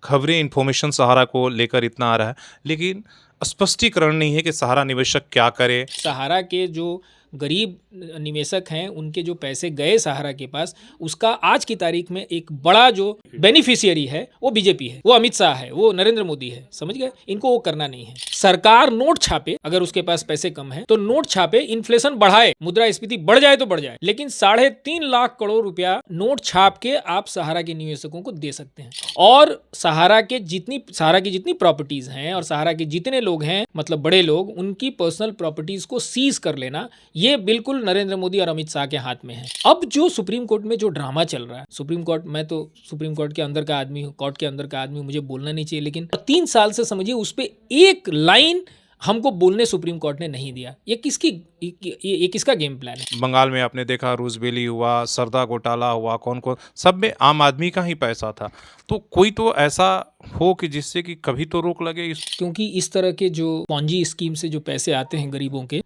खबरें इन्फॉर्मेशन सहारा को लेकर इतना आ रहा है, लेकिन स्पष्टीकरण नहीं है कि सहारा निवेशक क्या करे। सहारा के जो गरीब निवेशक हैं उनके जो पैसे गए सहारा के पास, उसका आज की तारीख में एक बड़ा जो बेनिफिशियरी है वो बीजेपी है, वो अमित शाह है, वो नरेंद्र मोदी है। समझ गए? इनको वो करना नहीं है। सरकार नोट छापे, अगर उसके पास पैसे कम है तो नोट छापे, इन्फ्लेशन बढ़ाए, मुद्रास्फीति बढ़ जाए तो बढ़ जाए, लेकिन 3.5 लाख करोड़ रुपया नोट छाप के आप सहारा के निवेशकों को दे सकते हैं। और सहारा की जितनी प्रॉपर्टीज हैं और सहारा के जितने लोग हैं, मतलब बड़े लोग, उनकी पर्सनल प्रॉपर्टीज को सीज कर लेना, ये बिल्कुल नरेंद्र मोदी और अमित शाह के हाथ में है। अब जो सुप्रीम कोर्ट में जो ड्रामा चल रहा है, मैं तो सुप्रीम कोर्ट के अंदर का आदमी हूँ, कोर्ट के अंदर का आदमी, मुझे बोलना नहीं चाहिए, लेकिन 3 साल से समझिए उस पर एक लाइन हमको बोलने सुप्रीम कोर्ट ने नहीं दिया। ये किसका गेम प्लान है? बंगाल में आपने देखा रूसबेली हुआ, सरदा घोटाला हुआ, कौन कौन, सब में आम आदमी का ही पैसा था। तो कोई तो ऐसा हो कि जिससे कि कभी तो रोक लगे क्योंकि इस तरह के जो पॉन्जी स्कीम से जो पैसे आते हैं गरीबों के,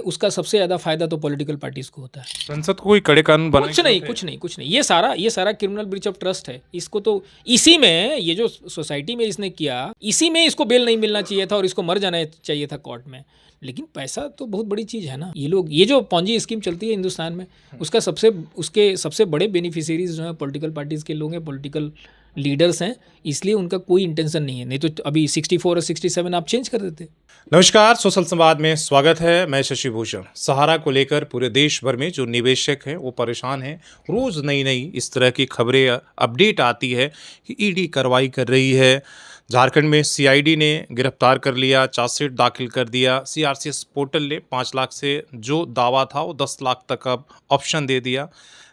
उसका सबसे ज्यादा फायदा तो पॉलिटिकल पार्टीज को होता है। संसद को कोई कड़े कानून बनाए? कुछ नहीं। ये सारा क्रिमिनल ब्रीच ऑफ ट्रस्ट है। इसको तो इसी में, ये जो सोसाइटी में इसने किया, इसी में इसको बेल नहीं मिलना चाहिए था और इसको मर जाना चाहिए था कोर्ट में। लेकिन पैसा तो बहुत बड़ी चीज़ है ना। ये जो पॉन्जी स्कीम चलती है हिंदुस्तान में, उसके सबसे बड़े बेनिफिशियरीज जो है पॉलिटिकल पार्टीज के लोग हैं, पॉलिटिकल लीडर्स हैं, इसलिए उनका कोई इंटेंशन नहीं है। नहीं तो अभी 64 और 67 आप चेंज कर देते। नमस्कार, सोशल संवाद में स्वागत है। मैं शशि भूषण। सहारा को लेकर पूरे देश भर में जो निवेशक हैं वो परेशान हैं। रोज़ नई इस तरह की खबरें अपडेट आती है कि ईडी कार्रवाई कर रही है। झारखंड में सीआईडी ने गिरफ्तार कर लिया, चार्जशीट दाखिल कर दिया। सीआरसीएस पोर्टल ने 5 लाख से जो दावा था वो 10 लाख तक अब ऑप्शन दे दिया,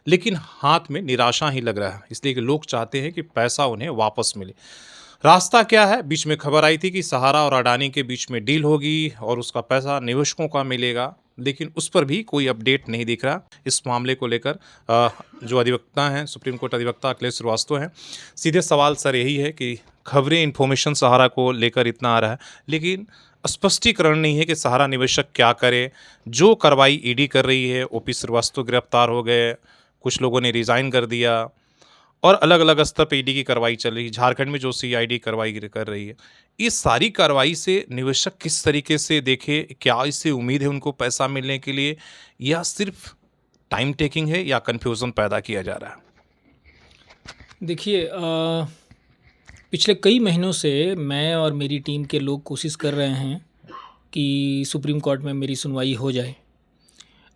लेकिन हाथ में निराशा ही लग रहा है, इसलिए कि लोग चाहते हैं कि पैसा उन्हें वापस मिले। रास्ता क्या है? बीच में खबर आई थी कि सहारा और अडानी के बीच में डील होगी और उसका पैसा निवेशकों का मिलेगा, लेकिन उस पर भी कोई अपडेट नहीं दिख रहा। इस मामले को लेकर जो अधिवक्ता हैं, सुप्रीम कोर्ट अधिवक्ता अखिलेश श्रीवास्तव हैं, सीधे सवाल सर यही है कि खबरें इन्फॉर्मेशन सहारा को लेकर इतना आ रहा है, लेकिन स्पष्टीकरण नहीं है कि सहारा निवेशक क्या करे। जो कार्रवाई ईडी कर रही है, ओपी श्रीवास्तव गिरफ्तार हो गए, कुछ लोगों ने रिज़ाइन कर दिया और अलग अलग स्तर पर ईडी की कार्रवाई चल रही है। झारखंड में जो सीआईडी कार्रवाई कर रही है, इस सारी कार्रवाई से निवेशक किस तरीके से देखे? क्या इससे उम्मीद है उनको पैसा मिलने के लिए, या सिर्फ टाइम टेकिंग है, या कन्फ्यूज़न पैदा किया जा रहा है? देखिए, पिछले कई महीनों से मैं और मेरी टीम के लोग कोशिश कर रहे हैं कि सुप्रीम कोर्ट में मेरी सुनवाई हो जाए।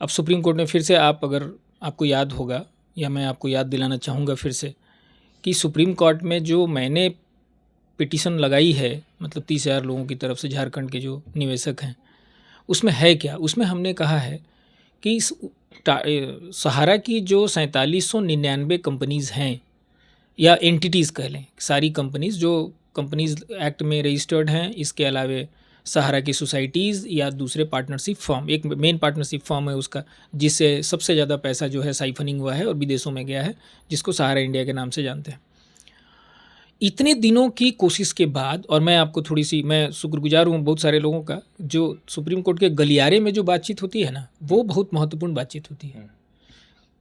अब सुप्रीम कोर्ट में फिर से, अगर आपको याद होगा, या मैं आपको याद दिलाना चाहूँगा फिर से, कि सुप्रीम कोर्ट में जो मैंने पिटीशन लगाई है, मतलब 30,000 लोगों की तरफ से, झारखंड के जो निवेशक हैं, उसमें है क्या? उसमें हमने कहा है कि सहारा की जो 4799 कंपनीज़ हैं, या एंटिटीज़ कह लें, सारी कंपनीज़ जो कंपनीज़ एक्ट में रजिस्टर्ड हैं, इसके अलावे सहारा की सोसाइटीज़ या दूसरे पार्टनरशिप फर्म, एक मेन पार्टनरशिप फर्म है उसका, जिससे सबसे ज़्यादा पैसा जो है साइफनिंग हुआ है और विदेशों में गया है, जिसको सहारा इंडिया के नाम से जानते हैं। इतने दिनों की कोशिश के बाद, और मैं शुक्रगुजार हूँ बहुत सारे लोगों का, जो सुप्रीम कोर्ट के गलियारे में जो बातचीत होती है ना, वो बहुत महत्वपूर्ण बातचीत होती है।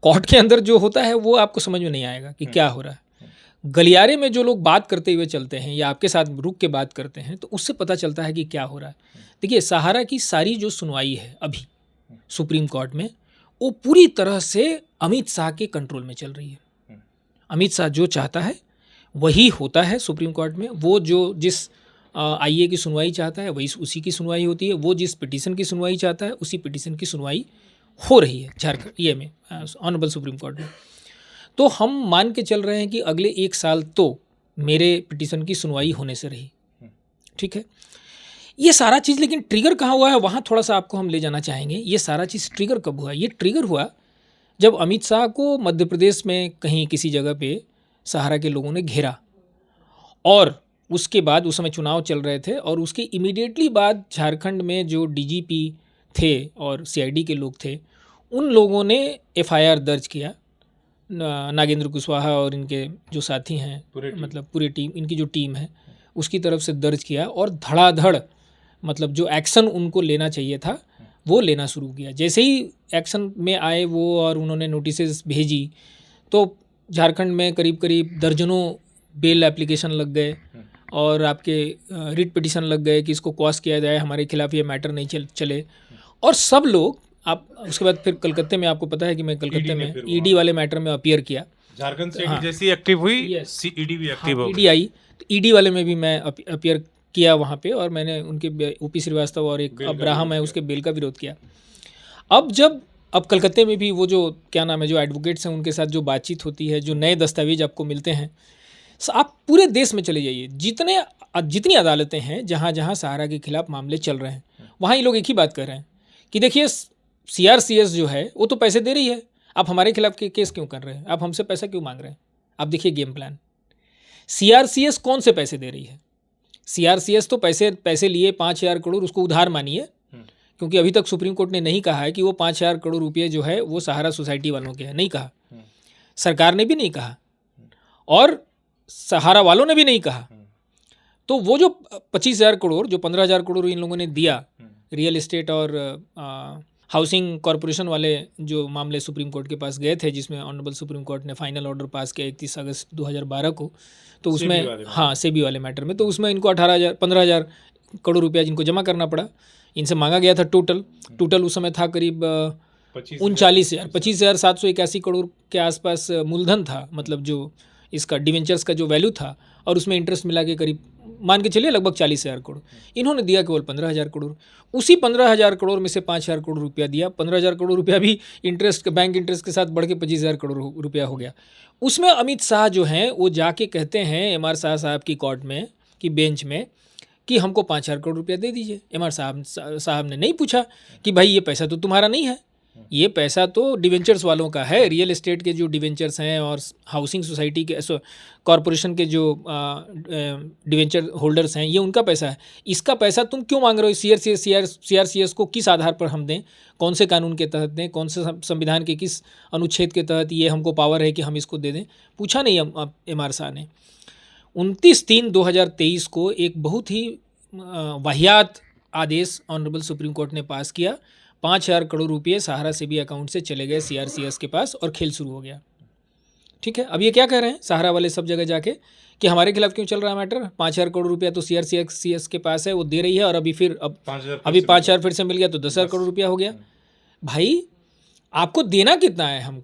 कोर्ट के अंदर जो होता है वो आपको समझ में नहीं आएगा कि क्या हो रहा है। गलियारे में जो लोग बात करते हुए चलते हैं या आपके साथ रुक के बात करते हैं, तो उससे पता चलता है कि क्या हो रहा है। देखिए, सहारा की सारी जो सुनवाई है अभी सुप्रीम कोर्ट में, वो पूरी तरह से अमित शाह के कंट्रोल में चल रही है। अमित शाह जो चाहता है वही होता है सुप्रीम कोर्ट में। वो जिस आईए की सुनवाई चाहता है वही उसी की सुनवाई होती है। वो जिस पिटीशन की सुनवाई चाहता है उसी पिटीशन की सुनवाई हो रही है झारखंड में ऑनरेबल सुप्रीम कोर्ट में। तो हम मान के चल रहे हैं कि अगले 1 साल तो मेरे पिटीशन की सुनवाई होने से रही। ठीक है, ये सारा चीज़, लेकिन ट्रिगर कहाँ हुआ है वहाँ थोड़ा सा आपको हम ले जाना चाहेंगे। ये सारा चीज़ ट्रिगर कब हुआ? ये ट्रिगर हुआ जब अमित शाह को मध्य प्रदेश में कहीं किसी जगह पे सहारा के लोगों ने घेरा, और उसके बाद उस समय चुनाव चल रहे थे, और उसके इमीडिएटली बाद झारखंड में जो डीजीपी थे और सीआईडी के लोग थे, उन लोगों ने एफआईआर दर्ज किया। नागेंद्र कुशवाहा और इनके जो साथी हैं, मतलब पूरी टीम, इनकी जो टीम है उसकी तरफ से दर्ज किया, और धड़ाधड़ मतलब जो एक्शन उनको लेना चाहिए था वो लेना शुरू किया। जैसे ही एक्शन में आए वो और उन्होंने नोटिसेस भेजी, तो झारखंड में करीब करीब दर्जनों बेल एप्लीकेशन लग गए, और आपके रिट पिटीशन लग गए कि इसको क्वाश किया जाए, हमारे खिलाफ ये मैटर नहीं चले। और सब लोग आप उसके बाद फिर कलकत्ते में, आपको पता है कि मैं कलकत्ते में ईडी वाले मैटर में अपीयर किया। झारखंड से जैसी एक्टिव हुई, Yes. ईडी भी एक्टिव हो ईडी आई, तो ईडी वाले में भी मैं अपीयर किया वहाँ पे, और मैंने उनके ओपी श्रीवास्तव और एक अब्राहम है उसके बेल का विरोध किया। अब कलकत्ते में भी वो जो क्या नाम है, जो एडवोकेट्स हैं उनके साथ जो बातचीत होती है, जो नए दस्तावेज आपको मिलते हैं, आप पूरे देश में चले जाइए, जितनी अदालतें हैं जहाँ जहाँ सहारा के खिलाफ मामले चल रहे हैं, वहाँ ये लोग एक ही बात कर रहे हैं कि देखिए सीआरसीएस जो है वो तो पैसे दे रही है, आप हमारे खिलाफ केस क्यों कर रहे हैं, आप हमसे पैसा क्यों मांग रहे हैं। आप देखिए गेम प्लान, सीआरसीएस कौन से पैसे दे रही है। सीआरसीएस तो पैसे लिए 5,000 करोड़, उसको उधार मानिए, क्योंकि अभी तक सुप्रीम कोर्ट ने नहीं कहा है कि वो 5,000 करोड़ रुपये जो है वो सहारा सोसाइटी वालों के हैं, नहीं कहा, सरकार ने भी नहीं कहा और सहारा वालों ने भी नहीं कहा। तो वो जो 25,000 करोड़, जो 15,000 करोड़ इन लोगों ने दिया रियल एस्टेट और हाउसिंग कॉरपोरेशन वाले जो मामले सुप्रीम कोर्ट के पास गए थे, जिसमें ऑनरेबल सुप्रीम कोर्ट ने फाइनल ऑर्डर पास किया 31 अगस्त 2012 को, तो उसमें सेबी वाले मैटर में, तो उसमें इनको 15,000 करोड़ रुपया जिनको जमा करना पड़ा, इनसे मांगा गया था। टोटल उस समय था करीब 25,781 करोड़ के आसपास मूलधन था, मतलब जो इसका डिवेंचर्स का जो वैल्यू था, और उसमें इंटरेस्ट मिला के करीब मान के चलिए लगभग 40,000 करोड़। इन्होंने दिया केवल 15,000 करोड़। उसी 15,000 करोड़ में से 5,000 करोड़ रुपया दिया। 15,000 करोड़ रुपया भी इंटरेस्ट, बैंक इंटरेस्ट के साथ बढ़ के 25,000 करोड़ रुपया हो गया। उसमें अमित शाह जो हैं वो जाके कहते हैं एम आर शाह साहब की कोर्ट में, कि बेंच में, कि हमको 5,000 करोड़ रुपया दे दीजिए। एम आर साहब ने नहीं पूछा कि भाई ये पैसा तो तुम्हारा नहीं है, ये पैसा तो डिवेंचर्स वालों का है, रियल एस्टेट के जो डिवेंचर्स हैं और हाउसिंग सोसाइटी के कॉरपोरेशन के जो डिवेंचर होल्डर्स हैं, ये उनका पैसा है। इसका पैसा तुम क्यों मांग रहे हो? सीआरसीएस को किस आधार पर हम दें, कौन से कानून के तहत दें, कौन से संविधान के किस अनुच्छेद के तहत ये हमको पावर है कि हम इसको दे दें? पूछा नहीं एम आर शाह ने। 29/3/2023 को एक बहुत ही वाहियात आदेश ऑनरेबल सुप्रीम कोर्ट ने पास किया। 5,000 करोड़ रुपये सहारा सेबी अकाउंट से चले गए सीआरसीएस के पास और खेल शुरू हो गया। ठीक है, अब ये क्या कह रहे हैं सहारा वाले सब जगह जाके कि हमारे खिलाफ क्यों चल रहा है मैटर? 5,000 करोड़ रुपया तो सीआरसीएस के पास है, वो दे रही है, और अभी 5,000 फिर से मिल गया तो 10,000 करोड़ रुपया हो गया। भाई आपको देना कितना है?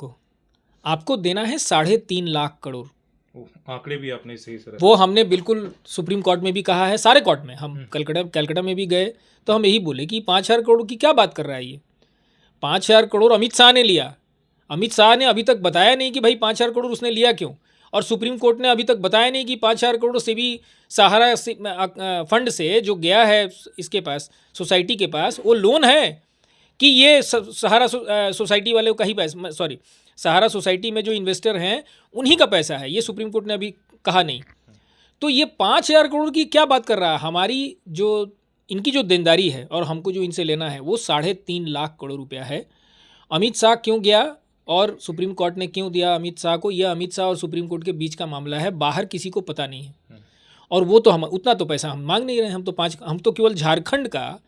आपको देना है 3.5 लाख करोड़। आंकड़े भी आपने सही से, वो हमने बिल्कुल सुप्रीम कोर्ट में भी कहा है, सारे कोर्ट में, हम कलकत्ता में भी गए तो हम यही बोले कि 5,000 करोड़ की क्या बात कर रहा है ये? 5,000 करोड़ अमित शाह ने लिया। अमित शाह ने अभी तक बताया नहीं कि भाई 5,000 करोड़ उसने लिया क्यों, और सुप्रीम कोर्ट ने अभी तक बताया नहीं कि 5,000 करोड़ से भी सहारा फंड से जो गया है इसके पास, सोसाइटी के पास, वो लोन है कि ये सहारा सोसाइटी वाले का ही पैसा, सॉरी, सहारा सोसाइटी में जो इन्वेस्टर हैं उन्हीं का पैसा है। ये सुप्रीम कोर्ट ने अभी कहा नहीं। तो ये 5,000 करोड़ की क्या बात कर रहा है? हमारी जो इनकी जो देनदारी है और हमको जो इनसे लेना है वो 3.5 लाख करोड़ रुपया है। अमित शाह क्यों गया और सुप्रीम कोर्ट ने क्यों दिया अमित शाह को? यह अमित शाह और सुप्रीम कोर्ट के बीच का मामला है, बाहर किसी को पता नहीं है। और वो तो हम उतना तो पैसा हम मांग नहीं रहे। हम तो केवल झारखंड का,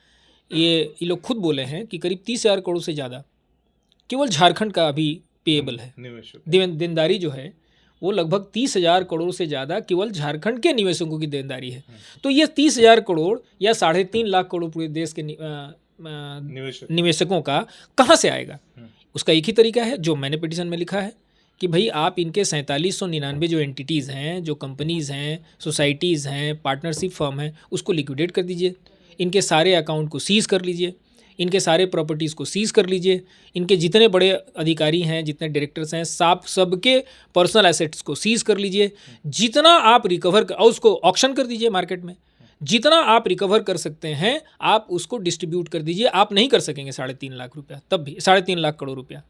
ये लोग खुद बोले हैं कि करीब 30,000 करोड़ से ज़्यादा केवल झारखंड का अभी पेएबल है। देनदारी जो है वो लगभग 30,000 करोड़ से ज़्यादा केवल झारखंड के निवेशकों की देनदारी है। तो ये 30,000 करोड़ या 3.5 लाख करोड़ पूरे देश के निवेशकों का कहाँ से आएगा? उसका एक ही तरीका है जो मैंने पिटीशन में लिखा है कि भाई आप इनके 4799 जो एंटिटीज़ हैं, जो कंपनीज़ हैं, सोसाइटीज़ हैं, पार्टनरशिप फर्म हैं, उसको लिक्विडेट कर दीजिए। इनके सारे अकाउंट को सीज़ कर लीजिए, इनके सारे प्रॉपर्टीज़ को सीज़ कर लीजिए, इनके जितने बड़े अधिकारी हैं, जितने डायरेक्टर्स हैं, सबके पर्सनल एसेट्स को सीज़ कर लीजिए। जितना आप रिकवर और उसको ऑक्शन कर दीजिए मार्केट में। जितना आप रिकवर कर सकते हैं आप उसको डिस्ट्रीब्यूट कर दीजिए। आप नहीं कर सकेंगे 3.5 लाख रुपया, तब भी 3.5 लाख करोड़ रुपया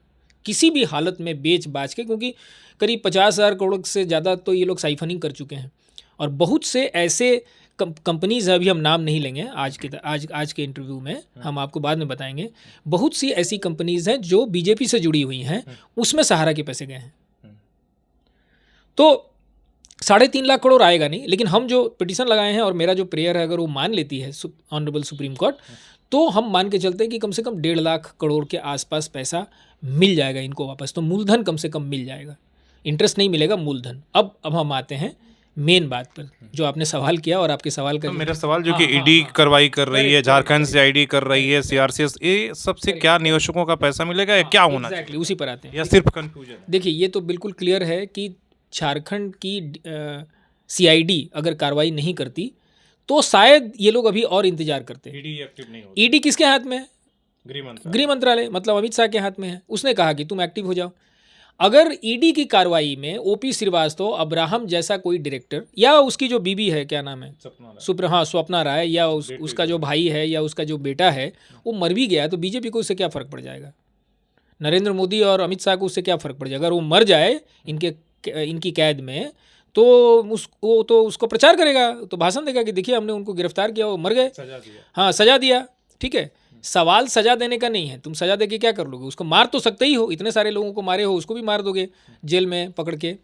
किसी भी हालत में बेच बाच के, क्योंकि करीब 50,000 करोड़ से ज़्यादा तो ये लोग साइफनिंग कर चुके हैं। और बहुत से ऐसे कंपनीज़ अभी हम नाम नहीं लेंगे आज के इंटरव्यू में, हम आपको बाद में बताएंगे। बहुत सी ऐसी कंपनीज़ हैं जो बीजेपी से जुड़ी हुई हैं, उसमें सहारा के पैसे गए हैं। तो 3.5 लाख करोड़ आएगा नहीं, लेकिन हम जो पिटीशन लगाए हैं और मेरा जो प्रेयर है, अगर वो मान लेती है ऑनरेबल सुप्रीम कोर्ट, तो हम मान के चलते हैं कि कम से कम 1.5 लाख करोड़ के आसपास पैसा मिल जाएगा इनको वापस। तो मूलधन कम से कम मिल जाएगा, इंटरेस्ट नहीं मिलेगा, मूलधन। अब हम आते हैं मेन बात पर जो आपने सवाल किया और आपके सवाल का तो जो- मेरा सवाल जो हाँ, कि हाँ, ईडी हाँ। कार्रवाई कर रही है, Correct, झारखंड correct, से आईडी कर रही है, सीआरसीएस, ये सबसे क्या निवेशकों का पैसा मिलेगा या क्या होना एग्जैक्टली चाहिए, उसी पर आते हैं। या सिर्फ कंफ्यूजन है? देखिए ये तो बिल्कुल क्लियर है कि झारखंड की सीआईडी अगर कार्रवाई नहीं करती तो शायद ये लोग अभी और इंतजार करते। ईडी एक्टिव नहीं होती, ईडी किसके हाथ में है? गृह मंत्रालय। गृह मंत्रालय, मतलब अमित शाह के हाथ में है। उसने कहा कि तुम एक्टिव हो जाओ। अगर ईडी की कार्रवाई में ओपी श्रीवास्तव, अब्राहम जैसा कोई डायरेक्टर या उसकी जो बीबी है, क्या नाम है, स्वप्ना राय, या उसका जो भाई है या उसका जो बेटा है वो मर भी गया तो बीजेपी को उससे क्या फ़र्क पड़ जाएगा? नरेंद्र मोदी और अमित शाह को उससे क्या फ़र्क पड़ जाएगा? अगर वो मर जाए इनकी कैद में तो वो तो उसको प्रचार करेगा, तो भाषण देगा कि देखिए हमने उनको गिरफ्तार किया, वो मर गए, सजा दिया। हाँ सजा दिया। ठीक है, सवाल सजा देने का नहीं है। तुम सजा दे के क्या कर लोगे? उसको मार तो सकते ही हो, इतने सारे लोगों को मारे हो, उसको भी मार दोगे जेल में पकड़ के,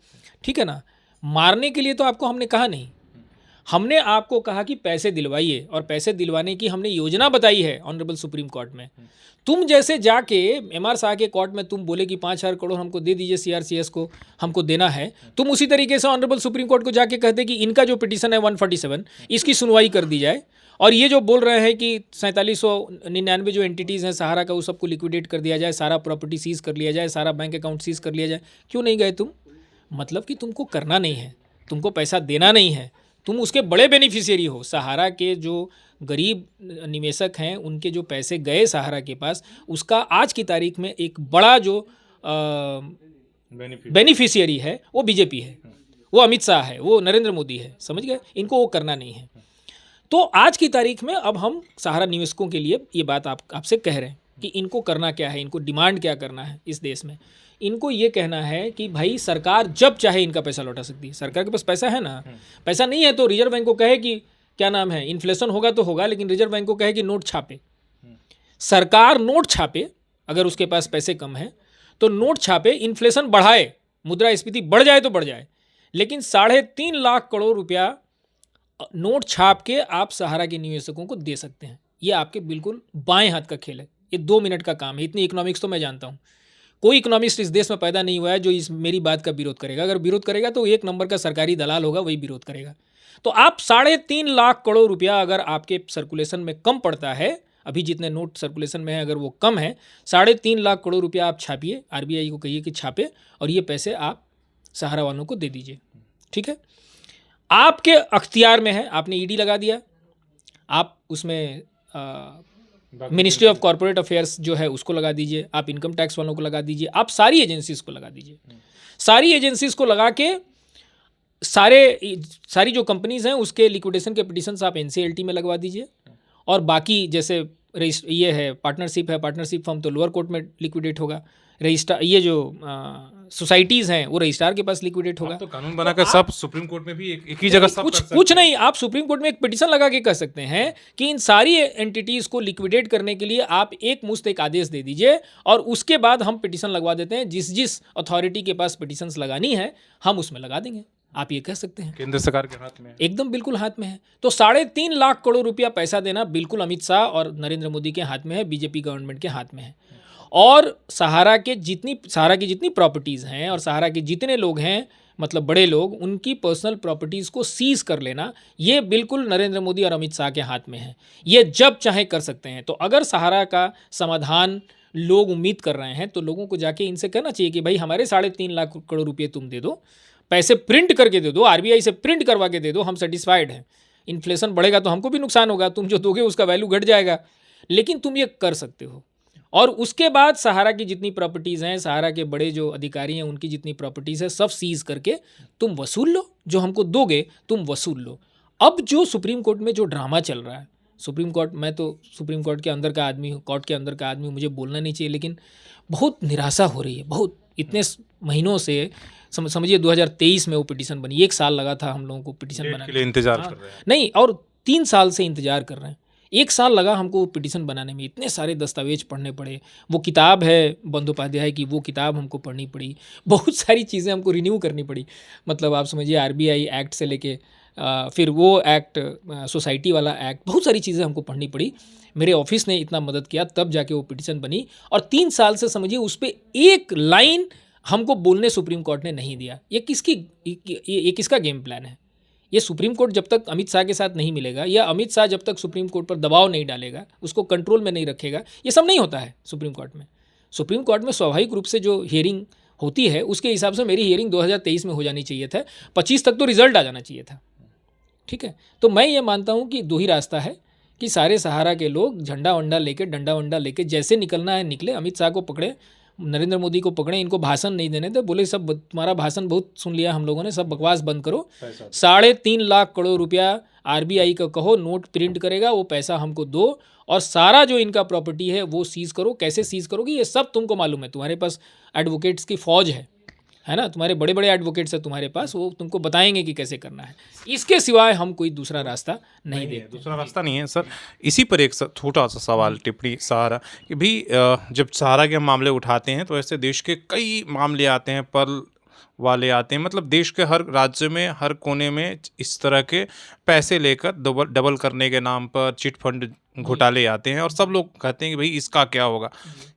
ठीक है ना। मारने के लिए तो आपको हमने कहा नहीं, हमने आपको कहा कि पैसे दिलवाइए, और पैसे दिलवाने की हमने योजना बताई है ऑनरेबल सुप्रीम कोर्ट में। तुम जैसे जाके एमआर शाह के कोर्ट में तुम बोले कि 5,000 करोड़ हमको दे दीजिए, सीआरसीएस को हमको देना है, तुम उसी तरीके से ऑनरेबल सुप्रीम कोर्ट को जाके कहते कि इनका जो पिटीशन है 147 इसकी सुनवाई कर दी जाए, और ये जो बोल रहे हैं कि 4799 जो एंटिटीज़ हैं सहारा का, वो सबको लिक्विडेट कर दिया जाए, सारा प्रॉपर्टी सीज कर लिया जाए, सारा बैंक अकाउंट सीज कर लिया जाए। क्यों नहीं गए तुम? मतलब कि तुमको करना नहीं है, तुमको पैसा देना नहीं है, तुम उसके बड़े बेनिफिशियरी हो। सहारा के जो गरीब निवेशक हैं उनके जो पैसे गए सहारा के पास, उसका आज की तारीख में एक बड़ा जो बेनिफिशियरी है वो बीजेपी है, वो अमित शाह है, वो नरेंद्र मोदी है, समझ गए। इनको वो करना नहीं है। तो आज की तारीख में अब हम सहारा निवेशकों के लिए ये बात आपसे कह रहे हैं कि इनको करना क्या है, इनको डिमांड क्या करना है इस देश में। इनको ये कहना है कि भाई सरकार जब चाहे इनका पैसा लौटा सकती है। सरकार के पास पैसा है ना, पैसा नहीं है तो रिजर्व बैंक को कहे कि क्या नाम है, इन्फ्लेशन होगा तो होगा, लेकिन रिजर्व बैंक को कहे कि नोट छापे। सरकार नोट छापे, अगर उसके पास पैसे कम है तो नोट छापे, इन्फ्लेशन बढ़ाए, मुद्रास्फीति बढ़ जाए तो बढ़ जाए, लेकिन 3.5 लाख करोड़ रुपया नोट छाप के आप सहारा के निवेशकों को दे सकते हैं। ये आपके बिल्कुल बाएं हाथ का खेल है, ये 2 मिनट का काम है। इतनी इकोनॉमिक्स तो मैं जानता हूँ। कोई इकोनॉमिस्ट इस देश में पैदा नहीं हुआ है जो इस मेरी बात का विरोध करेगा। अगर विरोध करेगा तो 1 नंबर का सरकारी दलाल होगा, वही विरोध करेगा। तो आप 3.5 लाख करोड़ रुपया अगर आपके सर्कुलेशन में कम पड़ता है, अभी जितने नोट सर्कुलेशन में है अगर वो कम है, 3.5 लाख करोड़ रुपया आप छापिए, आरबीआई को कहिए कि छापे, और ये पैसे आप सहारा वालों को दे दीजिए। ठीक है, आपके अख्तियार में है। आपने ईडी लगा दिया, आप उसमें मिनिस्ट्री ऑफ कॉर्पोरेट अफेयर्स जो है उसको लगा दीजिए, आप इनकम टैक्स वालों को लगा दीजिए, आप सारी एजेंसीज को लगा दीजिए। सारी एजेंसीज को लगा के सारी जो कंपनीज हैं उसके लिक्विडेशन के पिटिशंस आप एनसीएलटी में लगवा दीजिए, और बाकी जैसे ये है पार्टनरशिप फर्म तो लोअर कोर्ट में लिक्विडेट होगा, रजिस्ट्रार ये जो सोसाइटीज़ हैं वो रजिस्ट्रार के पास लिक्विडेट होगा। तो कानून बनाकर सब सुप्रीम कोर्ट में भी एक ही जगह सब कुछ नहीं, आप सुप्रीम कोर्ट में एक पिटीशन लगा के कह सकते हैं कि इन सारी एंटिटीज़ को लिक्विडेट करने के लिए आप एक मुश्त एक आदेश दे दीजिए, और उसके बाद हम पिटीशन लगवा देते हैं। जिस अथॉरिटी के पास पिटीशंस लगानी है हम उसमें लगा देंगे। आप ये कह सकते हैं। केंद्र सरकार के हाथ में है, एकदम बिल्कुल हाथ में है। तो 3.5 लाख करोड़ रुपया पैसा देना बिल्कुल अमित शाह और नरेंद्र मोदी के हाथ में है, बीजेपी गवर्नमेंट के हाथ में है। और सहारा की जितनी प्रॉपर्टीज़ हैं और सहारा के जितने लोग हैं, मतलब बड़े लोग, उनकी पर्सनल प्रॉपर्टीज़ को सीज कर लेना, ये बिल्कुल नरेंद्र मोदी और अमित शाह के हाथ में है। ये जब चाहे कर सकते हैं। तो अगर सहारा का समाधान लोग उम्मीद कर रहे हैं तो लोगों को जाके इनसे कहना चाहिए कि भाई हमारे 3.5 लाख करोड़ रुपये तुम दे दो, पैसे प्रिंट करके दे दो, आरबीआई से प्रिंट करवा के दे दो, हम सेटिस्फाइड हैं। इन्फ्लेशन बढ़ेगा तो हमको भी नुकसान होगा, तुम जो दोगे उसका वैल्यू घट जाएगा, लेकिन तुम ये कर सकते हो। और उसके बाद सहारा की जितनी प्रॉपर्टीज़ हैं, सहारा के बड़े जो अधिकारी हैं उनकी जितनी प्रॉपर्टीज़ है सब सीज करके तुम वसूल लो, जो हमको दोगे तुम वसूल लो। अब जो सुप्रीम कोर्ट में जो ड्रामा चल रहा है, सुप्रीम कोर्ट, मैं तो सुप्रीम कोर्ट के अंदर का आदमी हूँ, कोर्ट के अंदर का आदमी, मुझे बोलना नहीं चाहिए, लेकिन बहुत निराशा हो रही है। बहुत, इतने महीनों से समझिए 2023 में वो पिटीशन बनी, 1 साल लगा था हम लोगों को पिटीशन बनाने के लिए इंतजार कर रहे हैं। नहीं, और 3 साल से इंतजार कर रहे हैं। 1 साल लगा हमको वो पिटीशन बनाने में, इतने सारे दस्तावेज पढ़ने पड़े। वो किताब है बंदोपाध्याय की, वो किताब हमको पढ़नी पड़ी, बहुत सारी चीज़ें हमको रिन्यू करनी पड़ी। मतलब आप समझिए आरबीआई एक्ट से लेके फिर वो एक्ट, सोसाइटी वाला एक्ट, बहुत सारी चीज़ें हमको पढ़नी पड़ी। मेरे ऑफिस ने इतना मदद किया तब जाके वो पिटीशन बनी, और 3 साल से समझिए उस पर 1 लाइन हमको बोलने सुप्रीम कोर्ट ने नहीं दिया। ये किसका गेम प्लान है? ये सुप्रीम कोर्ट जब तक अमित शाह के साथ नहीं मिलेगा या अमित शाह जब तक सुप्रीम कोर्ट पर दबाव नहीं डालेगा, उसको कंट्रोल में नहीं रखेगा, ये सब नहीं होता है सुप्रीम कोर्ट में। सुप्रीम कोर्ट में स्वाभाविक रूप से जो हियरिंग होती है उसके हिसाब से मेरी हियरिंग 2023 में हो जानी चाहिए था, 25 तक तो रिजल्ट आ जाना चाहिए था। ठीक है, तो मैं ये मानता हूँ कि दो ही रास्ता है कि सारे सहारा के लोग झंडा वंडा लेके, डंडा वंडा लेके जैसे निकलना है निकले, अमित शाह को पकड़े, नरेंद्र मोदी को पकड़े, इनको भाषण नहीं देने दे, बोले सब तुम्हारा भाषण बहुत सुन लिया हम लोगों ने, सब बकवास बंद करो, 3.5 लाख करोड़ रुपया आरबीआई का कहो नोट प्रिंट करेगा, वो पैसा हमको दो और सारा जो इनका प्रॉपर्टी है वो सीज करो। कैसे सीज करोगे ये सब तुमको मालूम है, तुम्हारे पास एडवोकेट्स की फौज है ना, तुम्हारे बड़े बड़े एडवोकेट्स हैं तुम्हारे पास, वो तुमको बताएंगे कि कैसे करना है। इसके सिवाय हम कोई दूसरा रास्ता नहीं देखते। दूसरा रास्ता नहीं है सर। इसी पर एक छोटा सा सवाल, टिप्पणी सहारा कि भी जब सहारा के मामले उठाते हैं तो ऐसे देश के कई मामले आते हैं, पर्ल वाले आते हैं, मतलब देश के हर राज्य में, हर कोने में इस तरह के पैसे लेकर डबल करने के नाम पर चिट फंड घोटाले आते हैं और सब लोग कहते हैं कि भाई इसका क्या होगा।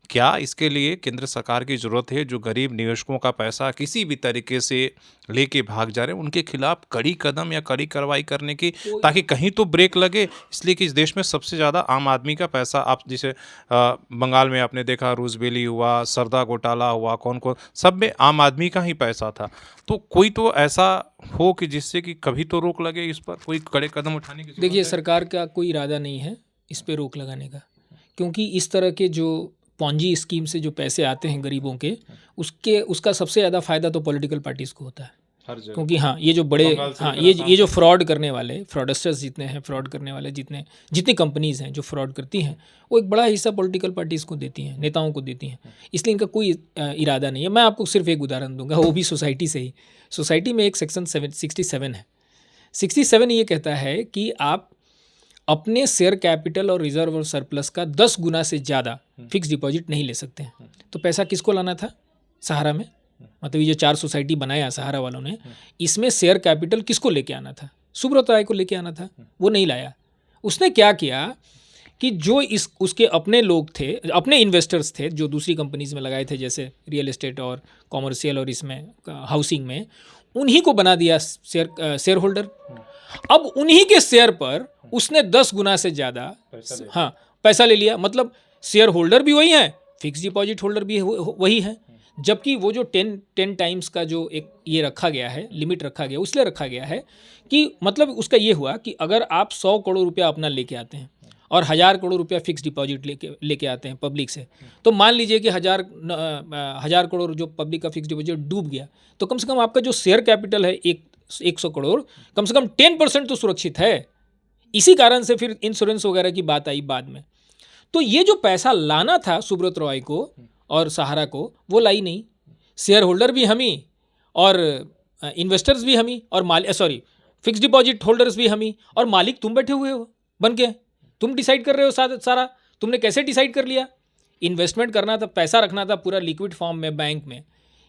क्या इसके लिए केंद्र सरकार की ज़रूरत है? जो गरीब निवेशकों का पैसा किसी भी तरीके से लेके भाग जा रहे हैं उनके खिलाफ कड़ी कदम या कड़ी कार्रवाई करने की, ताकि कहीं तो ब्रेक लगे। इसलिए कि इस देश में सबसे ज़्यादा आम आदमी का पैसा, आप जैसे बंगाल में आपने देखा रूसबेली हुआ, सरदा घोटाला हुआ, कौन कौन, सब में आम आदमी का ही पैसा था। तो कोई तो ऐसा हो कि जिससे कि कभी तो रोक लगे, इस पर कोई कड़े कदम उठाने की। देखिए, सरकार का कोई इरादा नहीं है इस पे रोक लगाने का, क्योंकि इस तरह के जो पॉन्जी स्कीम से जो पैसे आते हैं गरीबों के, उसका सबसे ज़्यादा फ़ायदा तो पॉलिटिकल पार्टीज़ को होता है। क्योंकि हाँ, ये जो बड़े, हाँ, ये जो फ्रॉड करने वाले फ्रॉडस्टर्स जितने हैं, फ्रॉड करने वाले जितनी कंपनीज़ हैं जो फ्रॉड करती हैं, वो एक बड़ा हिस्सा पॉलिटिकल पार्टीज़ को देती हैं, नेताओं को देती हैं। इसलिए इनका कोई इरादा नहीं है। मैं आपको सिर्फ एक उदाहरण दूंगा, वो भी सोसाइटी से ही। सोसाइटी में एक सेक्शन 67 है। 67 ये कहता है कि आप अपने शेयर कैपिटल और रिजर्व और सरप्लस का 10 गुना से ज़्यादा फिक्स डिपॉजिट नहीं ले सकते हैं। तो पैसा किसको लाना था? सहारा में। मतलब ये जो 4 सोसाइटी बनाया सहारा वालों ने, इसमें शेयर कैपिटल किसको लेके आना था? सुब्रत राय को लेके आना था, वो नहीं लाया। उसने क्या किया कि जो उसके अपने लोग थे, अपने इन्वेस्टर्स थे जो दूसरी कंपनीज में लगाए थे, जैसे रियल एस्टेट और कॉमर्शियल और इसमें हाउसिंग में, उन्हीं को बना दिया शेयर होल्डर। अब उन्हीं के शेयर पर उसने 10 गुना से ज़्यादा पैसा ले लिया। मतलब शेयर होल्डर भी वही है, फिक्स डिपॉजिट होल्डर भी वही है। जबकि वो जो 10 टाइम्स का जो एक ये रखा गया है, लिमिट रखा गया, उसलिए रखा गया है कि मतलब उसका ये हुआ कि अगर आप 100 करोड़ रुपया अपना लेके आते हैं और 1000 करोड़ रुपया फिक्स डिपॉजिट लेके आते हैं पब्लिक से, तो मान लीजिए कि 1000 करोड़ जो पब्लिक का फिक्स डिपॉजिट डूब गया, तो कम से कम आपका जो शेयर कैपिटल है 100 करोड़, कम से कम 10% तो सुरक्षित है। इसी कारण से फिर इंश्योरेंस वगैरह की बात आई बाद में। तो ये जो पैसा लाना था सुब्रत रॉय को और सहारा को, वो लाई नहीं। शेयर होल्डर भी हम ही और इन्वेस्टर्स भी हम ही और फिक्स डिपॉजिट होल्डर्स भी हम ही, और मालिक तुम बैठे हुए हो बन के, तुम डिसाइड कर रहे हो सारा। तुमने कैसे डिसाइड कर लिया? इन्वेस्टमेंट करना था, पैसा रखना था पूरा लिक्विड फॉर्म में बैंक में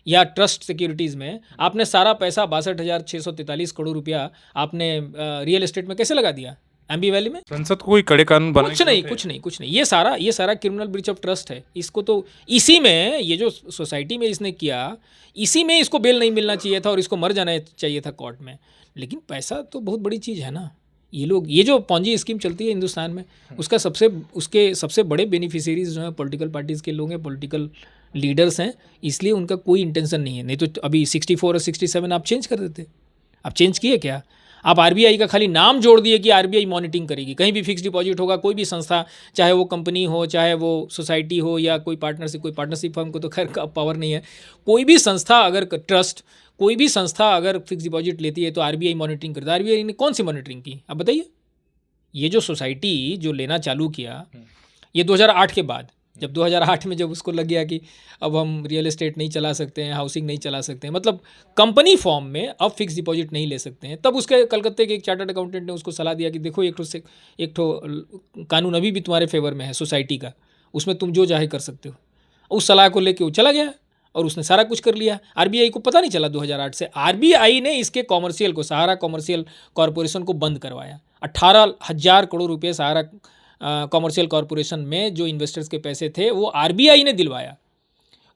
या ट्रस्ट सिक्योरिटीज़ में, आपने सारा पैसा 62,643 करोड़ रुपया आपने रियल एस्टेट में कैसे लगा दिया? एम्बी वैली में। संसद को कोई कड़े कानून बनाने कुछ नहीं, ये सारा क्रिमिनल ब्रीच ऑफ ट्रस्ट है। इसको तो इसी में, ये जो सोसाइटी में इसने किया, इसी में इसको बेल नहीं मिलना चाहिए था और इसको मर जाना चाहिए था कोर्ट में। लेकिन पैसा तो बहुत बड़ी चीज़ है ना। ये जो पॉन्जी स्कीम चलती है हिंदुस्तान में, उसके सबसे बड़े बेनिफिशियरीज जो हैं पॉलिटिकल पार्टीज़ के लोग हैं, पॉलिटिकल लीडर्स हैं। इसलिए उनका कोई इंटेंशन नहीं है। नहीं तो अभी 64 और 67 आप चेंज कर देते। आप चेंज किए क्या? आप आरबीआई का खाली नाम जोड़ दिए कि आरबीआई मॉनिटरिंग करेगी। कहीं भी फिक्स डिपॉजिट होगा, कोई भी संस्था, चाहे वो कंपनी हो, चाहे वो सोसाइटी हो या कोई पार्टनरशिप फर्म को तो खैर का पावर नहीं है। कोई भी संस्था अगर ट्रस्ट, कोई भी संस्था अगर फिक्स डिपॉजिट लेती है तो आरबीआई मॉनिटरिंग करता है। आरबीआई ने कौन सी मॉनिटरिंग की? आप बताइए। ये जो सोसाइटी जो लेना चालू किया, ये 2008 के बाद, जब 2008 में जब उसको लग गया कि अब हम रियल एस्टेट नहीं चला सकते हैं, हाउसिंग नहीं चला सकते हैं, मतलब कंपनी फॉर्म में अब फिक्स डिपॉजिट नहीं ले सकते हैं, तब उसके कलकत्ते के एक चार्टर्ड अकाउंटेंट ने उसको सलाह दिया कि देखो एक ठो कानून अभी भी तुम्हारे फेवर में है सोसाइटी का, उसमें तुम जो चाहे कर सकते हो। उस सलाह को लेके वो चला गया और उसने सारा कुछ कर लिया। आरबीआई को पता नहीं चला 2008 से। आरबीआई ने इसके कॉमर्शियल को, सहारा कॉमर्शियल कॉरपोरेशन को बंद करवाया। 18,000 करोड़ रुपये सहारा कॉमर्शियल कॉरपोरेशन में जो इन्वेस्टर्स के पैसे थे वो आरबीआई ने दिलवाया।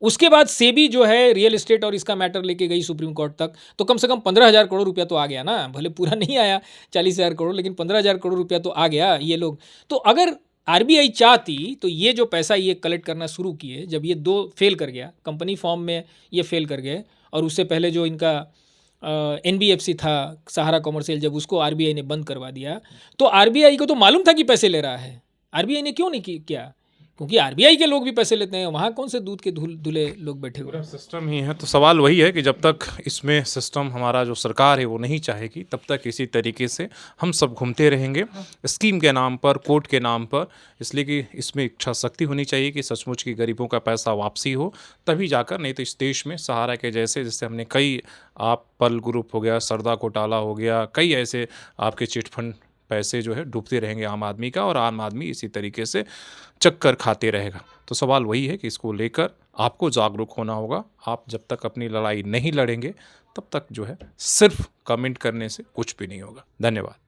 उसके बाद सेबी जो है रियल एस्टेट और इसका मैटर लेके गई सुप्रीम कोर्ट तक, तो कम से कम 15,000 करोड़ रुपया तो आ गया ना, भले पूरा नहीं आया 40,000 करोड़, लेकिन 15,000 करोड़ रुपया तो आ गया ये लोग। तो अगर आरबीआई चाहती तो ये जो पैसा ये कलेक्ट करना शुरू किए, जब ये 2 फेल कर गया, कंपनी फॉर्म में ये फेल कर गए, और उससे पहले जो इनका एनबीएफसी था सहारा कॉमर्शियल, जब उसको आरबीआई ने बंद करवा दिया, तो आरबीआई को तो मालूम था कि पैसे ले रहा है, आरबीआई ने क्यों नहीं किया? क्योंकि आरबीआई के लोग भी पैसे लेते हैं, वहाँ कौन से दूध के धुले लोग बैठे हुए पूरा हैं। सिस्टम ही है। तो सवाल वही है कि जब तक इसमें सिस्टम हमारा जो सरकार है वो नहीं चाहेगी, तब तक इसी तरीके से हम सब घूमते रहेंगे स्कीम के नाम पर, कोर्ट के नाम पर। इसलिए कि इसमें इच्छा शक्ति होनी चाहिए कि सचमुच की गरीबों का पैसा वापसी हो, तभी जाकर, नहीं तो इस देश में सहारा के जैसे हमने कई, आप पल ग्रुप हो गया, सरदा घोटाला हो गया, कई ऐसे आपके चिट फंड पैसे जो है डूबते रहेंगे आम आदमी का, और आम आदमी इसी तरीके से चक्कर खाते रहेगा। तो सवाल वही है कि इसको लेकर आपको जागरूक होना होगा। आप जब तक अपनी लड़ाई नहीं लड़ेंगे, तब तक जो है सिर्फ कमेंट करने से कुछ भी नहीं होगा। धन्यवाद।